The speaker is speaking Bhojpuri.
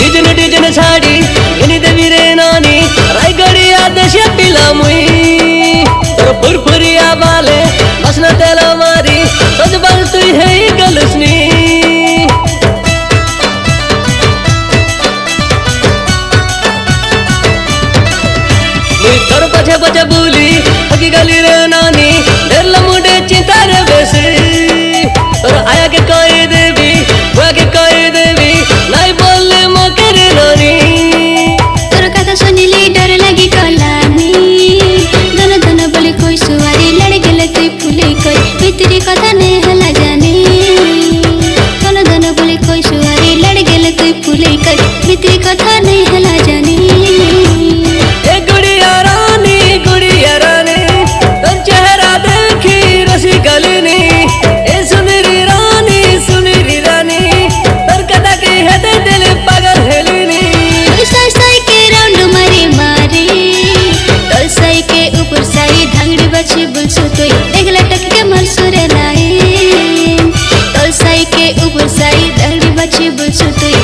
डिजन डिजन साडी घेऊन देवी रे नानी रायगडी आदेश पिला मुई तर फुरफुरिया बाले बसना तेला मारी सजबाल तू है गलसनी मुई तोर पछे पछे बोली हकी गली रे नानी डेरला मुडे चिंता रे बेसी तोर आया के कोई देवी बुआ के कोई देवी नहीं बोले मोके रे नानी तोर कथा सुनिली डर लगी कलानी धन धन बोले कोई सुवारी लड़ गेले तुई फुले कोई भीतरी कथा ने हला जानी धन धन बोले कोई सुवारी लड़ गेले तुई फुले कोई भीतरी कथा ने हला जानी गुड़िया रानी तोर चेहरा देखी रसी गलिनी ए सुनरी रानी तोर कथा की है दिल पागल हेलिनी साई साई के राउंड मारी मारी तोर साई के ऊपर साई धांगड़ी बची बुलसु तोई देख लटक के मरसुरे लाई तोर साई के ऊपर साई धांगड़ी बची बुलसु तोई